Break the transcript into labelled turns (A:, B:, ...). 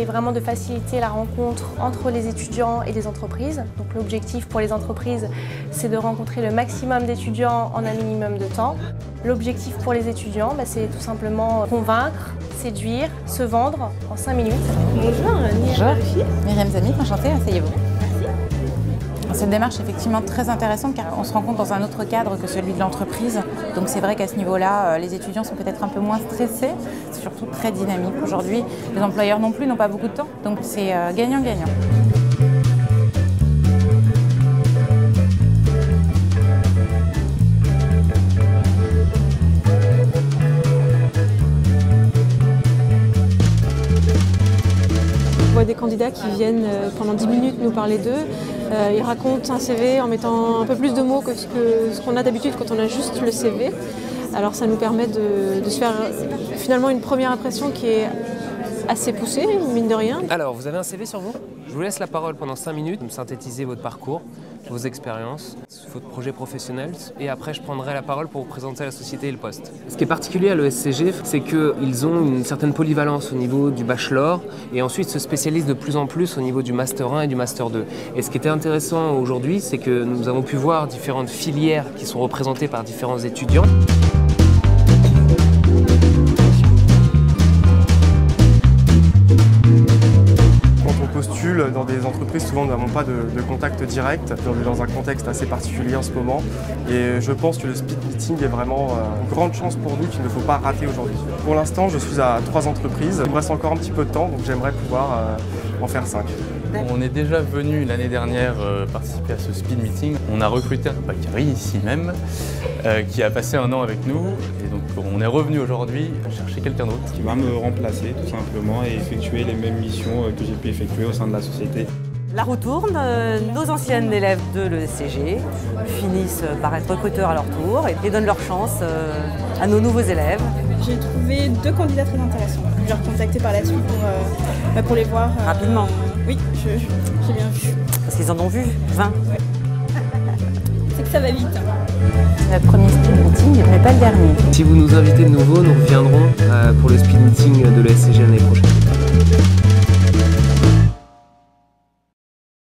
A: vraiment de faciliter la rencontre entre les étudiants et les entreprises. Donc l'objectif pour les entreprises, c'est de rencontrer le maximum d'étudiants en un minimum de temps. L'objectif pour les étudiants, c'est tout simplement convaincre, séduire, se vendre en 5 minutes.
B: Bonjour,
C: Myriam Zami, enchantée, asseyez-vous. Cette démarche est effectivement très intéressante car on se rend compte dans un autre cadre que celui de l'entreprise. Donc c'est vrai qu'à ce niveau-là, les étudiants sont peut-être un peu moins stressés. C'est surtout très dynamique. Aujourd'hui, les employeurs non plus n'ont pas beaucoup de temps. Donc c'est gagnant-gagnant.
B: On voit des candidats qui viennent pendant 10 minutes nous parler d'eux. Ils racontent un CV en mettant un peu plus de mots que ce qu'on a d'habitude quand on a juste le CV. Alors ça nous permet de se faire finalement une première impression qui est assez poussée, mine de rien.
D: Alors, vous avez un CV sur vous? Je vous laisse la parole pendant 5 minutes, me synthétiser votre parcours, vos expériences, votre projet professionnel, et après je prendrai la parole pour vous présenter la société et le poste. Ce qui est particulier à l'ESCG, c'est qu'ils ont une certaine polyvalence au niveau du bachelor, et ensuite se spécialisent de plus en plus au niveau du Master 1 et du Master 2. Et ce qui était intéressant aujourd'hui, c'est que nous avons pu voir différentes filières qui sont représentées par différents étudiants.
E: Dans des entreprises, souvent nous n'avons pas de contact direct. On est dans un contexte assez particulier en ce moment et je pense que le speed meeting est vraiment une grande chance pour nous qu'il ne faut pas rater aujourd'hui. Pour l'instant, je suis à 3 entreprises. Il me reste encore un petit peu de temps, donc j'aimerais pouvoir en faire 5.
F: On est déjà venu l'année dernière participer à ce speed meeting. On a recruté un Bakary ici même qui a passé 1 an avec nous et donc on est revenu aujourd'hui chercher quelqu'un d'autre.
G: Qui va me remplacer tout simplement et effectuer les mêmes missions que j'ai pu effectuer au sein de la société.
H: La roue tourne, nos anciennes élèves de l'ESCG finissent par être recruteurs à leur tour et donnent leur chance à nos nouveaux élèves.
I: J'ai trouvé 2 candidats très intéressants. Je vais leur contacter par la suite pour les voir.
H: Rapidement.
I: Oui, j'ai bien vu.
H: Parce qu'ils en ont vu 20.
I: Ouais. C'est que ça va vite.
C: C'est notre premier speed meeting, mais pas le dernier.
D: Si vous nous invitez de nouveau, nous reviendrons pour le speed meeting de l'ESCG l'année prochaine.